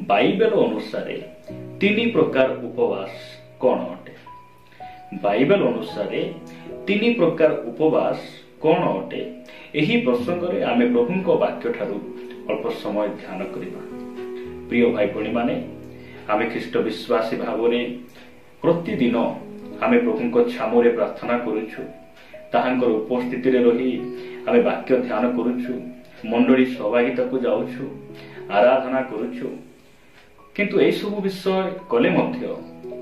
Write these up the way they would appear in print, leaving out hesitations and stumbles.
Bible अनुसार तीन प्रकार उपवास कौन अटे? बाइबल अनुसार तीन प्रकार उपवास कौन अटे? यही प्रसंग में आम प्रभु वाक्य ठारू अल्प समय ध्यान करवा। प्रिय भाई भणी माने आम ख्रीष्ट विश्वासी भाव में प्रतिदिन आम प्रभु छामुरे प्रार्थना करुछु, ताहांकर उपस्थिति रे रही आम वाक्य ध्यान करुछु, मंडली सहभागिता को जाउछु, आराधना करुछु। किंतु ए सब विषय कले मध्य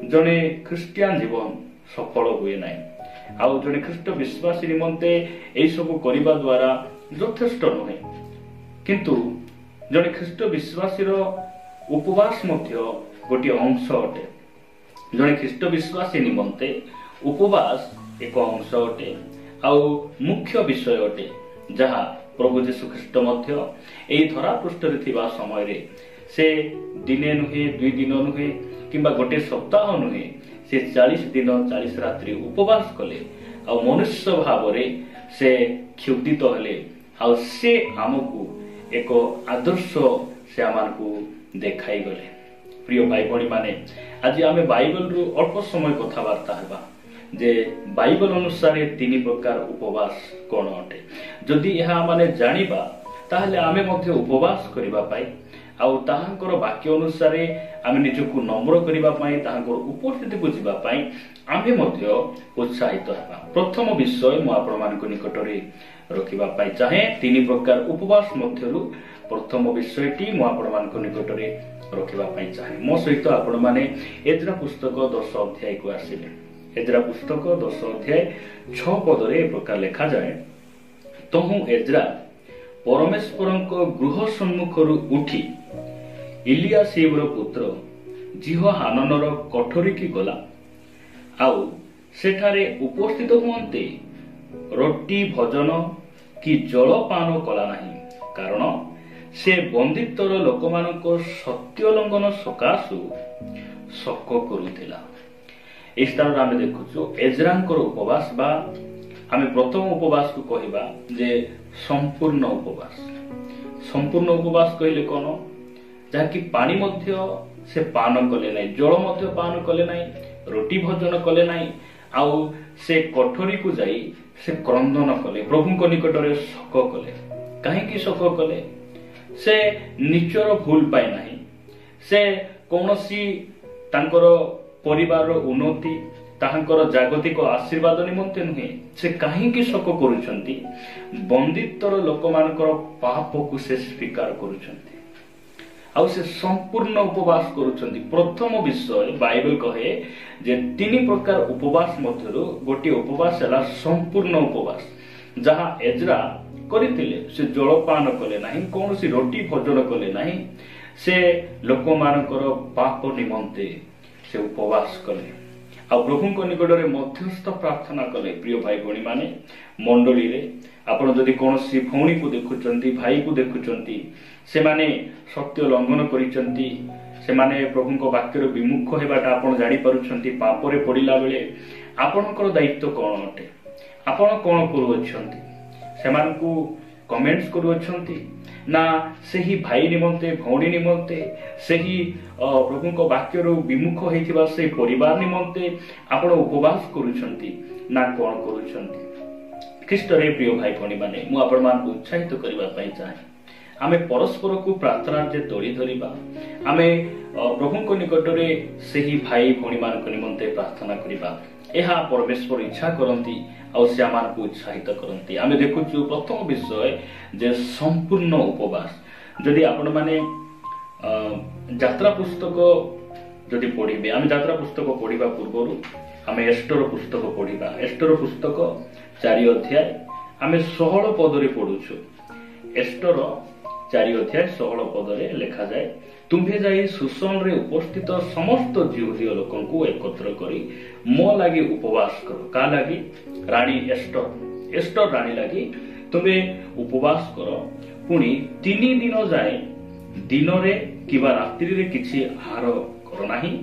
जने ख्रिस्टियान जीवन सफल हुए नाही। आउ जने ख्रिस्ट विश्वासी निमंते ए सब करिबा द्वारा यथेष्ट नहे। किंतु जने ख्रिस्ट विश्वासी रो उपवास मध्य गोटे अंश अटे। जने ख्रिस्ट विश्वासी निमंते उपवास एक अंश अटे आउ मुख्य विषय अटे, जहा प्रभु जीशु ख्रीष्ट मध्य एई धरा पृष्ठ रे थिबा समय रे से दिने नुहे, 2 दिन नुहे किंबा गोटे सप्ताह नुहे, से 40 दिन 40 रात्रि उपवास कले आ मनुष्य भाव रे से क्षुब्धित हेले आ से आमको एक आदर्श से आमको देखाई गले। प्रिय भाई भणी माने आज आम बाइबल रु अल्प समय कथबार्ता हेबा जे बाइबल अनुसार तीन प्रकार उपवास कौन अटे। जदि यह माने जानिबा ताहले आमे मध्य उपवास करिबा पाई आउ ताहांकर वाक्य अनुसार आमे निजको नम्र करिबा पाई, ताहांकर उपस्थिति को जिबा पाई आमे मध्य उत्साहित हेबा। प्रथम विषय मु आपण मानक निकट रे रखिबा पाई चाहे तीन प्रकार उपवास मध्यरु प्रथम विषयटी मु आपण मानक निकट रे रखिबा पाई चाहे। मो सहित आपण माने एजरा पुस्तक 10 अध्याय को आसिले। एजरा पुस्तक 10 अध्याय 6 पद रे प्रकार लिखा जाए, तहु एजरा परमेश्वरଙ୍କ गृह सम्मुखरु उठी इलियासिबर पुत्र जिहोहाननर कठोरी की गला आउ सेठारे उपस्थित हुअन्ते रोटी भोजन कि जलपान कला नाही, कारण से बंदित्वर लोकमानक सत्योल्लंघन सकाशु शोक करुथिला। इस स्थान आम देखुछु एजरांकर उपवास बा आम प्रथम उपवास को कहिबा जे संपूर्ण उपवास। संपूर्ण उपवास कहले कोन? जहाँकि पानी मध्य से पान कले नहीं, जल मध्य पान कले नहीं, रोटी भोजन कले नहीं, आउ से कठोरी को जाई से क्रंदन कले, प्रभु निकट रे शोक कले। कहीं शोक कले? से निचर भूल पाए नहीं, से कौनसी तांकर परिवार उन्नति ताहांकर जागतिक आशीर्वाद निमंते नुहे, से कहीं शोक करुछंती? बंदित्वर लोकमानकर पाप को से स्वीकार करुछंती आउ से संपूर्ण उपवास करुछंती। प्रथम विषय बाइबल कहे जे तीन प्रकार उपवास मध्यरु गोटे उपवास है संपूर्ण उपवास, जहाँ एजरा करथिले से जलपान कले नहीं, कौन सी रोटी भोजन कले नहीं, से लोक मानकर पाप निमंते से उपवास कले आ प्रभु निकट में मध्यस्थ प्रार्थना कले। प्रिय भाई भणी माने मंडली रे आपण जदि कौन सी भौणी को देखुचंती, भाई को देखुचंती, से माने सत्य लंघन करिचंती, से माने प्रभु वाक्यर विमुख हेबाटा आपण जानि पारुचंती, पाप रे पडिला बेले आपणकर दायित्व कौन अटे? आपण कौन करूछंती? सेमानकु कमेंट्स करूछंती ना सही भाई निमंते, भौणी निमंते, सही प्रभु वाक्यर विमुख होइथिबा से परिवार निमंते आपण उपवास करूछंती ना कौन करूछंती? ख्रीष्ट रे प्रिय भाई भणी माने मु आपण मान उत्साहित करबा पई चाहे आमे परस्पर को प्रार्थना जे तोड़ी धरिबा, आमे प्रभु निकट रे सही भाई भणी मान निमंते प्रार्थना करिबा। एहा परमेश्वर इच्छा करंती और से आमान को उत्साहित करंती। आमे देखुछु प्रथम विषय जे संपूर्ण उपवास। जदि आपण माने यात्रा पुस्तक जदि पढ़िबे, आमे यात्रा पुस्तक पढ़िबा पूर्वरु आमे एस्टर पुस्तक पढ़िबा। एस्टर पुस्तक 4 अध्याय आमे 16 पद रे पढुछु। एस्टर 4 अध्याय 16 पद रे लिखा जाए, तुम्भे जाई सुसन रे उपस्थित समस्त जिहुदीय लोकंकु एकत्र करी मो लागी उपवास करो। का लागी? रानी एस्टर, एस्टर रानी लागी तुम्हे उपवास करो। पुणी 3 दिन जाए दिन रे किबा रात्रि रे किछि आहार करो नाही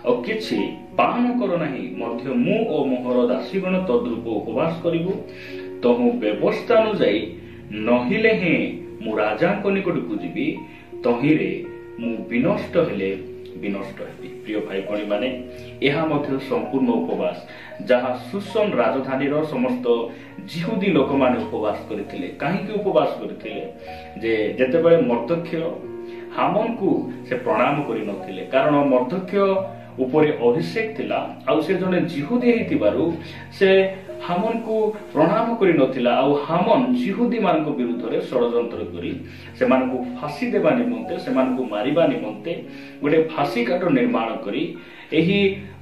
और किछि पान करो नाही, मध्य मु ओ मोहर दासीगण तद्रूप उपवास करिबु। तहु व्यवस्था अनुଯାयी नहिले हे मु राजा को निकट को जीवी, तहिरे ମୁଁ ବିନଷ୍ଟ ହେଲେ ବିନଷ୍ଟ ହେବି। ପ୍ରିୟ ଭାଇ ଭଉଣୀ ମାନେ, ଏହା ମଧ୍ୟ ସମ୍ପୂର୍ଣ୍ଣ ଉପବାସ, ଯାହା ସୁସନ ରାଜଧାନୀର ସମସ୍ତ ଜିହୁଦୀ ଲୋକମାନେ ଉପବାସ କରିଥିଲେ। କାହିଁକି ଉପବାସ କରିଥିଲେ? ଯେ ଯେତେବେଳେ ମର୍ଦ୍ଦୋକ୍ଷ ହାମନକୁ ସେ ପ୍ରଣାମ କରିନଥିଲେ, କାରଣ ମର୍ଦ୍ଦୋକ୍ଷ ଉପରେ ଅଭିଷେକ ଥିଲା, ଆଉ ସେ ଜଣେ ଜିହୁଦୀ ହେଇଥିବାରୁ ସେ ହାମନକୁ ପ୍ରଣାମ କରିନଥିଲା। ଆଉ ହାମନ ଜିହୁଦୀ ମାନଙ୍କ ବିରୁଦ୍ଧରେ ଷଡ଼ଯନ୍ତ୍ର କରି ସେମାନଙ୍କୁ ଫାଶୀ ଦେବା ନିମନ୍ତେ, ସେମାନଙ୍କୁ ମାରିବା ନିମନ୍ତେ ଗୋଟେ ଫାଶୀ କାଠ ନିର୍ମାଣ କରି ଏହି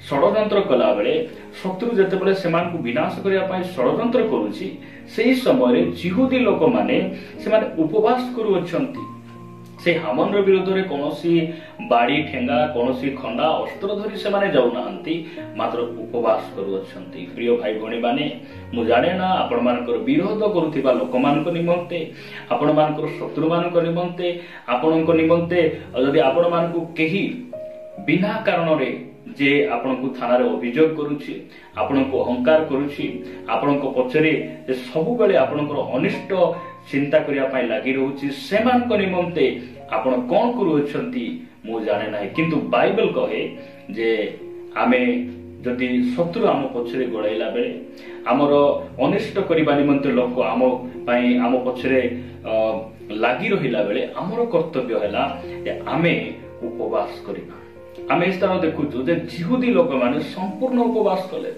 ଷଡ଼ଯନ୍ତ୍ର କଲାବେଳେ ଶତ୍ରୁ ଯେତେବେଳେ ସେମାନଙ୍କୁ ବିନାଶ କରିବା ପାଇଁ ଷଡ଼ଯନ୍ତ୍ର କରୁଛି, ସେହି ସମୟରେ ଜିହୁଦୀ ଲୋକମାନେ ସେମାନେ ଉପବାସ କରୁଅଛନ୍ତି। ସେ ହାମନର ବିରୁଦ୍ଧରେ କୌଣସି ବାଡ଼ି ଠେଙ୍ଗା, କୌଣସି ଖଣ୍ଡା ଅସ୍ତ୍ର ଧରି ସେମାନେ ଯାଉନାହାନ୍ତି, ମାତ୍ର ଉପବାସ କରୁଅଛନ୍ତି। ପ୍ରିୟ ଭାଇ ଭଉଣୀ ମାନେ, ମୁଁ ଜାଣେ ନା ଆପଣମାନଙ୍କର ବିରୋଧ କରୁଥିବା ଲୋକମାନଙ୍କ ନିମନ୍ତେ, ଆପଣମାନଙ୍କର ଶତ୍ରୁମାନଙ୍କ ନିମନ୍ତେ, ଆପଣଙ୍କ ନିମନ୍ତେ ଯଦି ଆପଣମାନଙ୍କୁ କେହି ବିନା କାରଣରେ ଯେ ଆପଣଙ୍କୁ ଥାନାରେ ଅଭିଯୋଗ କରୁଛି, ଆପଣଙ୍କୁ ଅହଙ୍କାର କରୁଛି, ଆପଣଙ୍କ ପଛରେ ସବୁବେଳେ ଆପଣଙ୍କର ଅନିଷ୍ଟ ଚିନ୍ତା କରିବା ପାଇଁ ଲାଗି ରହୁଛି, ସେମାନଙ୍କ ନିମନ୍ତେ ଆପଣ କଣ କରୁଅଛନ୍ତି ମୁଁ ଜାଣେ ନାହିଁ। କିନ୍ତୁ ବାଇବେଲ କହେ ଯେ ଆମେ ଯଦି ଶତ୍ରୁ ଆମ ପଛରେ ଗୋଡ଼ାଇଲା ବେଳେ, ଆମର ଅନିଷ୍ଟ କରିବା ନିମନ୍ତେ ଲୋକ ଆମ ପାଇଁ ଆମ ପଛରେ ଲାଗି ରହିଲା ବେଳେ, ଆମର କର୍ତ୍ତବ୍ୟ ହେଲା ଯେ ଆମେ ଉପବାସ କରିବା। ଆମେ ଏ ସ୍ଥାନ ଦେଖୁଛୁ ଯେ ଜିହୁଦୀ ଲୋକମାନେ ସମ୍ପୂର୍ଣ୍ଣ ଉପବାସ କଲେ,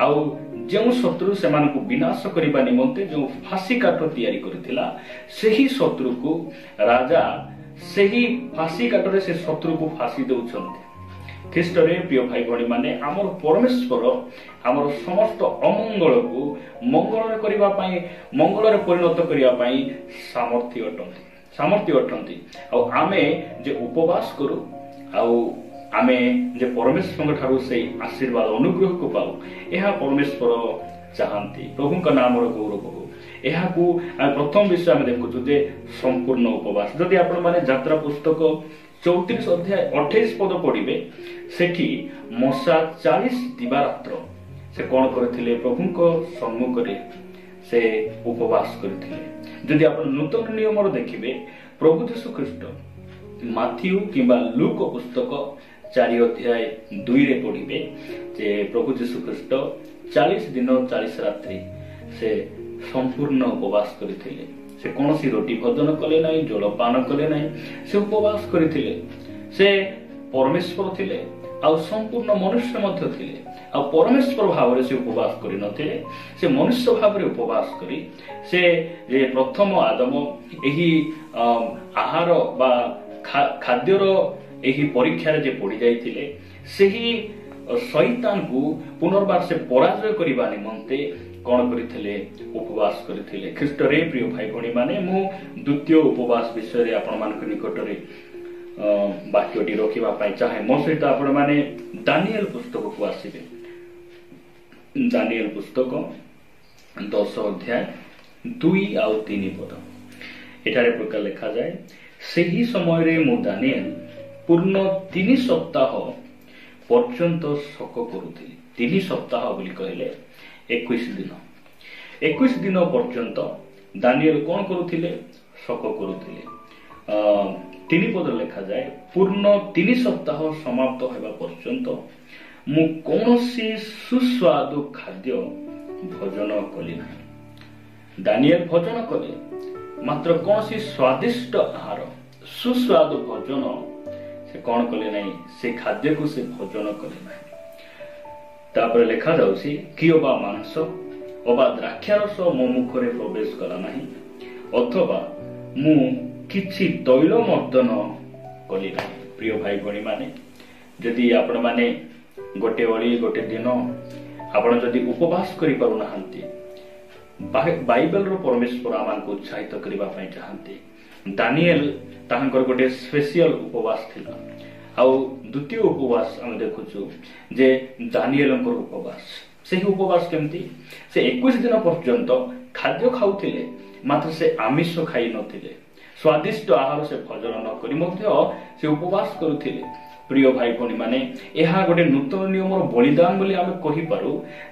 ଆଉ ଯେଉଁ ଶତ୍ରୁ ସେମାନଙ୍କୁ ବିନାଶ କରିବା ନିମନ୍ତେ ଯେଉଁ ଫାଶୀ କାଠ ତିଆରି କରିଥିଲା, ସେହି ଶତ୍ରୁକୁ ରାଜା ସେହି ଫାଶୀ କାଠରେ ସେ ଶତ୍ରୁକୁ ଫାଶୀ ଦେଉଛନ୍ତି। ଖ୍ରୀଷ୍ଟରେ ପ୍ରିୟ ଭାଇ ଭଉଣୀ ମାନେ, ଆମର ପରମେଶ୍ୱର ଆମର ସମସ୍ତ ଅମଙ୍ଗଳକୁ ମଙ୍ଗଳରେ କରିବା ପାଇଁ, ମଙ୍ଗଳରେ ପରିଣତ କରିବା ପାଇଁ ସାମର୍ଥ୍ୟ ଅଟନ୍ତି। ଆଉ ଆମେ ଯେ ଉପବାସ କରୁ, ଆଉ ଆମେ ଯେ ପରମେଶ୍ୱରଙ୍କ ଠାରୁ ସେଇ ଆଶୀର୍ବାଦ ଅନୁଗ୍ରହକୁ ପାଉ, ଏହା ପରମେଶ୍ୱର ଚାହାନ୍ତି। ପ୍ରଭୁଙ୍କ ନାମର ଗୌରବ ହଉ। ଏହାକୁ ଆମେ ପ୍ରଥମ ବିଷୟ ଆମେ ଦେଖୁଛୁ ଯେ ସମ୍ପୂର୍ଣ୍ଣ ଉପବାସ। ଯଦି ଆପଣମାନେ ଯାତ୍ରା ପୁସ୍ତକ 34 ଅଧ୍ୟାୟ 28 ପଦ ପଢିବେ, ସେଠି ମଶା 40 ଦିବାରାତ୍ର ସେ କଣ କରିଥିଲେ? ପ୍ରଭୁଙ୍କ ସମ୍ମୁଖରେ ସେ ଉପବାସ କରିଥିଲେ। ଯଦି ଆପଣ ନୂତନ ନିୟମର ଦେଖିବେ, ପ୍ରଭୁ ଯୀଶୁ ଖ୍ରୀଷ୍ଟ ମାଥିଉ କିମ୍ବା ଲୁକ ପୁସ୍ତକ 4 ଅଧ୍ୟାୟ 2ରେ ପଢିବେ ଯେ ପ୍ରଭୁ ଯୀଶୁ ଖ୍ରୀଷ୍ଟ 40 ଦିନ 40 ରାତ୍ରି ସେ ସମ୍ପୂର୍ଣ୍ଣ ଉପବାସ କରିଥିଲେ। ସେ କୌଣସି ରୋଟି ଭୋଜନ କଲେ ନାହିଁ, ଜଳପାନ କଲେ ନାହିଁ, ସେ ଉପବାସ କରିଥିଲେ। ସେ ପରମେଶ୍ୱର ଥିଲେ, ଆଉ ସମ୍ପୂର୍ଣ୍ଣ ମନୁଷ୍ୟ ମଧ୍ୟ ଥିଲେ। ଆଉ ପରମେଶ୍ୱର ଭାବରେ ସେ ଉପବାସ କରିନଥିଲେ, ସେ ମନୁଷ୍ୟ ଭାବରେ ଉପବାସ କରି ସେ ପ୍ରଥମ ଆଦମ ଏହି ଆହାର ବା ଖାଦ୍ୟର ଏହି ପରୀକ୍ଷାରେ ଯେ ପଡି ଯାଇଥିଲେ, ସେହି ଶୈତାନକୁ ପୁନର୍ବାର ସେ ପରାଜୟ କରିବା ନିମନ୍ତେ କଣ କରିଥିଲେ? ଉପବାସ କରିଥିଲେ। ଖ୍ରୀଷ୍ଟରେ ପ୍ରିୟ ଭାଇ ଭଉଣୀ ମାନେ, ମୁଁ ଦ୍ୱିତୀୟ ଉପବାସ ବିଷୟରେ ଆପଣମାନଙ୍କ ନିକଟରେ ବାକ୍ୟଟି ରଖିବା ପାଇଁ ଚାହେଁ। ମୋ ସହିତ ଆପଣମାନେ ଦାନିଏଲ ପୁସ୍ତକକୁ ଆସିବେ। ଦାନିଏଲ ପୁସ୍ତକ 10 ଅଧ୍ୟାୟ 2 ଆଉ 3 ପଦ। ଏଠାରେ ପ୍ରକାର ଲେଖାଯାଏ, ସେହି ସମୟରେ ମୁଁ ଦାନିଏଲ ପୂର୍ଣ୍ଣ 3 ସପ୍ତାହ ପର୍ଯ୍ୟନ୍ତ ଶୋକ କରୁଥିଲି। 3 ସପ୍ତାହ ବୋଲି କହିଲେ 21 ଦିନ। 21 ଦିନ ପର୍ଯ୍ୟନ୍ତ ଦାନିଏଲ କଣ କରୁଥିଲେ? ଶୋକ କରୁଥିଲେ। 3 ପଦରେ ଲେଖାଯାଏ, ପୂର୍ଣ୍ଣ 3 ସପ୍ତାହ ସମାପ୍ତ ହେବା ପର୍ଯ୍ୟନ୍ତ ମୁଁ କୌଣସି ସୁସ୍ୱାଦୁ ଖାଦ୍ୟ ଭୋଜନ କଲି ନାହିଁ। ଦାନିଏଲ ଭୋଜନ କଲେ, ମାତ୍ର କୌଣସି ସ୍ୱାଦିଷ୍ଟ ଆହାର, ସୁସ୍ୱାଦୁ ଭୋଜନ ସେ କଣ କଲେ ନାହିଁ? ସେ ଖାଦ୍ୟକୁ ସେ ଭୋଜନ କଲେ ନାହିଁ। ତାପରେ ଲେଖାଯାଉଛି, କି ଅବା ମାଂସ ଅବା ଦ୍ରାକ୍ଷାରସ ମୋ ମୁଖରେ ପ୍ରବେଶ କଲା ନାହିଁ, ଅଥବା ମୁଁ କିଛି ତୈଳ ମର୍ଦ୍ଦନ କଲି ନାହିଁ। ପ୍ରିୟ ଭାଇ ଭଉଣୀ ମାନେ, ଯଦି ଆପଣ ମାନେ ଗୋଟେ ଓଳି ଗୋଟେ ଦିନ ଆପଣ ଯଦି ଉପବାସ କରିପାରୁନାହାନ୍ତି, ବାଇବେଲର ପରମେଶ୍ୱର ଆମକୁ ଉତ୍ସାହିତ କରିବା ପାଇଁ ଚାହାନ୍ତି। ଦାନିଏଲ ତାଙ୍କର ଗୋଟେ ସ୍ପେସିଆଲ ଉପବାସ ଥିଲା। ଆଉ ଦ୍ୱିତୀୟ ଉପବାସ ଆମେ ଦେଖୁଛୁ ଯେ ଦାନିଏଲଙ୍କର ଉପବାସ। ସେହି ଉପବାସ କେମିତି? ସେ 21 ଦିନ ପର୍ଯ୍ୟନ୍ତ ଖାଦ୍ୟ ଖାଉଥିଲେ, ମାତ୍ର ସେ ଆମିଷ ଖାଇ ନଥିଲେ। ସ୍ୱାଦିଷ୍ଟ ଆହାର ସେ ଭୋଜନ ନ କରି ମଧ୍ୟ ସେ ଉପବାସ କରୁଥିଲେ। ପ୍ରିୟ ଭାଇ ଭଉଣୀ ମାନେ, ଏହା ଗୋଟେ ନୂତନ ନିୟମର ବଳିଦାନ ବୋଲି ଆମେ କହିପାରୁ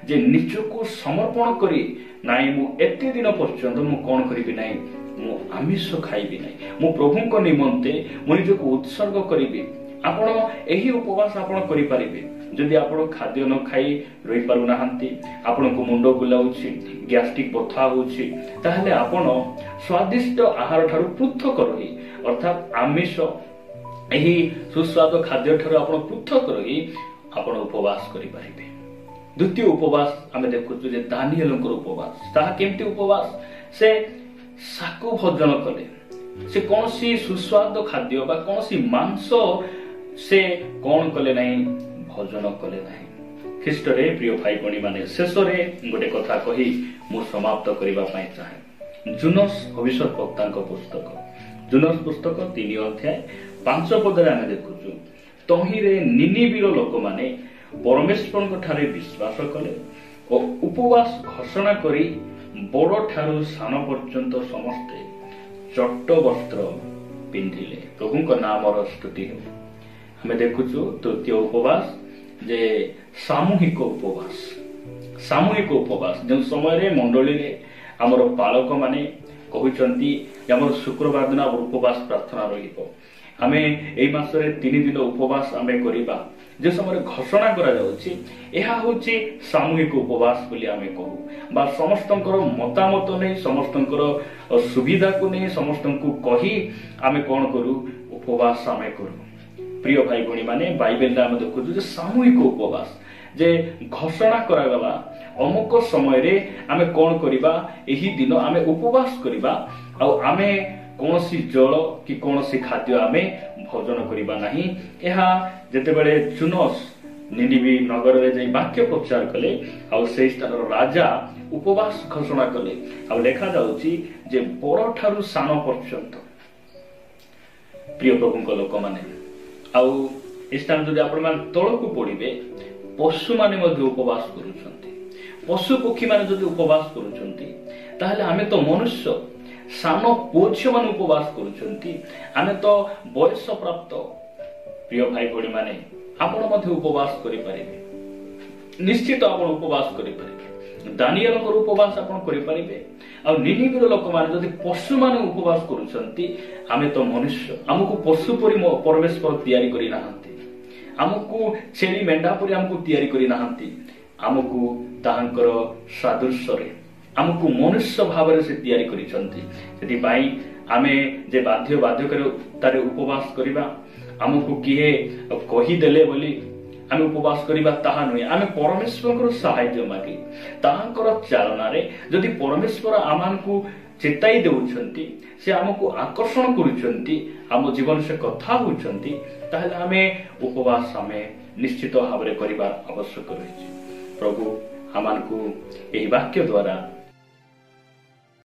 ଯେ ନିଜକୁ ସମର୍ପଣ କରି ନାଇଁ ମୁଁ ଏତେ ଦିନ ପର୍ଯ୍ୟନ୍ତ ମୁଁ କଣ କରିବି ନାହିଁ, ମୁଁ ଆମିଷ ଖାଇବି ନାହିଁ, ମୁଁ ପ୍ରଭୁଙ୍କ ନିମନ୍ତେ ମୁଁ ନିଜକୁ ଉତ୍ସର୍ଗ କରିବି। ଆପଣ ଏହି ଉପବାସ ଆପଣ କରିପାରିବେ। ଯଦି ଆପଣ ଖାଦ୍ୟ ନ ଖାଇ ରହିପାରୁନାହାନ୍ତି, ଆପଣଙ୍କୁ ମୁଣ୍ଡ ବୁଲାଉଛି, ଗ୍ୟାଷ୍ଟ୍ରିକ୍ ବଥା ହଉଛି, ତାହେଲେ ଆପଣ ସ୍ୱାଦିଷ୍ଟ ଆହାର ଠାରୁ ପୃଥକ ରହି ଅର୍ଥାତ୍ ଆମିଷ ଏହି ସୁସ୍ୱାଦ ଖାଦ୍ୟ ଠାରୁ ଆପଣ ପୃଥକ ରହି ଆପଣ ଉପବାସ କରିପାରିବେ। ଦ୍ୱିତୀୟ ଉପବାସ ଆମେ ଦେଖୁଛୁ ଯେ ଦାନିଏଲଙ୍କର ଉପବାସ। ତାହା କେମିତି ଉପବାସ? ସେ ଶାକୁ ଭୋଜନ କଲେ, ସେ କୌଣସି ସୁସ୍ୱାଦ ଖାଦ୍ୟ ବା କୌଣସି ମାଂସ ସେ କଣ କଲେ ନାହିଁ, ଭୋଜନ କଲେ ନାହିଁ। ଖ୍ରୀଷ୍ଟରେ ପ୍ରିୟ ଭାଇ ଭଉଣୀ ମାନେ, ଶେଷରେ ଗୋଟେ କଥା କହି ମୁଁ ସମାପ୍ତ କରିବା ପାଇଁ ଚାହେଁ। ଜୁନସ୍ ଭବିଷ୍ୟତବକ୍ତାଙ୍କ ପୁସ୍ତକ, ଜୁନସ୍ ପୁସ୍ତକ 3 ଅଧ୍ୟାୟ 5 ପଦରେ ଆମେ ଦେଖୁଛୁ, ତହିଁରେ ନିନିବିର ଲୋକମାନେ ପରମେଶ୍ୱରଙ୍କ ଠାରେ ବିଶ୍ୱାସ କଲେ ଓ ଉପବାସ ଘୋଷଣା କରି ବଡ଼ ଠାରୁ ସାନ ପର୍ଯ୍ୟନ୍ତ ସମସ୍ତେ ଚଟ୍ଟ ବସ୍ତ୍ର ପିନ୍ଧିଲେ। ପ୍ରଭୁଙ୍କ ନାମର ସ୍ତୁତି ହେଉ। ଆମେ ଦେଖୁଛୁ ତୃତୀୟ ଉପବାସ ଯେ ସାମୂହିକ ଉପବାସ। ସାମୂହିକ ଉପବାସ ଯେଉଁ ସମୟରେ ମଣ୍ଡଳୀରେ ଆମର ପାଳକ ମାନେ କହୁଛନ୍ତି ଆମର ଶୁକ୍ରବାର ଦିନ ଆମର ଉପବାସ ପ୍ରାର୍ଥନା ରହିବ, ଆମେ ଏଇ ମାସରେ 3 ଦିନ ଉପବାସ ଆମେ କରିବା, যে সময় ঘোষণা করা যাচ্ছে ଏହା ହେଉଛି ସାମୂହିକ ଉପବାସ ବୋଲି ଆମେ କହୁ। ବା ସମସ୍ତଙ୍କର ମତାମତ ନେଇ, ସମସ୍ତଙ୍କର ସୁବିଧାକୁ ନେଇ, ସମସ୍ତଙ୍କୁ କହି ଆମେ କଣ କରୁ, ଉପବାସ ଆମେ କରୁ। ପ୍ରିୟ ଭାଇ ଭଉଣୀ ମାନେ, ବାଇବେଲରେ ଆମେ ଦେଖୁଛୁ ଯେ ସାମୂହିକ ଉପବାସ ଯେ ଘୋଷଣା କରାଗଲା ଅମୁକ ସମୟରେ ଆମେ କଣ କରିବା, ଏହି ଦିନ ଆମେ ଉପବାସ କରିବା ଆଉ ଆମେ କୌଣସି ଜଳ କି କୌଣସି ଖାଦ୍ୟ ଆମେ ଭୋଜନ କରିବା ନାହିଁ। ଏହା ଯେତେବେଳେ ଜୁନସ୍ ନିନିବି ନଗରରେ ଯାଇ ବାକ୍ୟ ପ୍ରଚାର କଲେ ଆଉ ସେହି ସ୍ଥାନର ରାଜା ଉପବାସ ଘୋଷଣା କଲେ, ଆଉ ଲେଖାଯାଉଛି ଯେ ବଡ଼ ଠାରୁ ସାନ ପର୍ଯ୍ୟନ୍ତ। ପ୍ରିୟ ପ୍ରଭୁଙ୍କ ଲୋକମାନେ, ଆଉ ଏ ସ୍ଥାନ ଯଦି ଆପଣମାନେ ତଳକୁ ପଡ଼ିବେ, ପଶୁମାନେ ମଧ୍ୟ ଉପବାସ କରୁଛନ୍ତି। ପଶୁ ପକ୍ଷୀ ମାନେ ଯଦି ଉପବାସ କରୁଛନ୍ତି, ତାହେଲେ ଆମେ ତ ମନୁଷ୍ୟ, ସାନ ପୁଅ ଝିଅ ମାନେ ଉପବାସ କରୁଛନ୍ତି, ଆମେ ତ ବୟସ ପ୍ରାପ୍ତ। ପ୍ରିୟ ଭାଇ ଭଉଣୀ ମାନେ, ଆପଣ ମଧ୍ୟ ଉପବାସ କରିପାରିବେ, ନିଶ୍ଚିତ ଆପଣ ଉପବାସ କରିପାରିବେ। ଦାନିଏଲଙ୍କର ଉପବାସ ଆପଣ କରିପାରିବେ। ଆଉ ନିନିବିର ଲୋକମାନେ ଯଦି ପଶୁମାନେ ଉପବାସ କରୁଛନ୍ତି, ଆମେ ତ ମନୁଷ୍ୟ, ଆମକୁ ପଶୁ ପରି ପରମେଶ୍ୱର ତିଆରି କରିନାହାନ୍ତି, ଆମକୁ ଛେଳି ମେଣ୍ଢା ପରି ଆମକୁ ତିଆରି କରିନାହାନ୍ତି, ଆମକୁ ତାହାଙ୍କର ସାଦୃଶ୍ୟରେ ଆମକୁ ମନୁଷ୍ୟ ଭାବରେ ସେ ତିଆରି କରିଛନ୍ତି। ସେଥିପାଇଁ ଆମେ ଯେ ବାଧ୍ୟତାରେ ଉପବାସ କରିବା, ଆମକୁ କିଏ କହିଦେଲେ ବୋଲି ଆମେ ଉପବାସ କରିବା ତାହା ନୁହେଁ। ଆମେ ପରମେଶ୍ୱରଙ୍କର ସାହାଯ୍ୟ ମାଗି ତାହାଙ୍କର ଚାଳନାରେ ଯଦି ପରମେଶ୍ୱର ଆମକୁ ଚେତାଇ ଦେଉଛନ୍ତି, ସେ ଆମକୁ ଆକର୍ଷଣ କରୁଛନ୍ତି, ଆମ ଜୀବନ ସେ କଥା ହେଉଛନ୍ତି, ତାହେଲେ ଆମେ ଉପବାସ ଆମେ ନିଶ୍ଚିତ ଭାବରେ କରିବା ଆବଶ୍ୟକ ରହିଛି। ପ୍ରଭୁ ଆମକୁ ଏହି ବାକ୍ୟ ଦ୍ୱାରା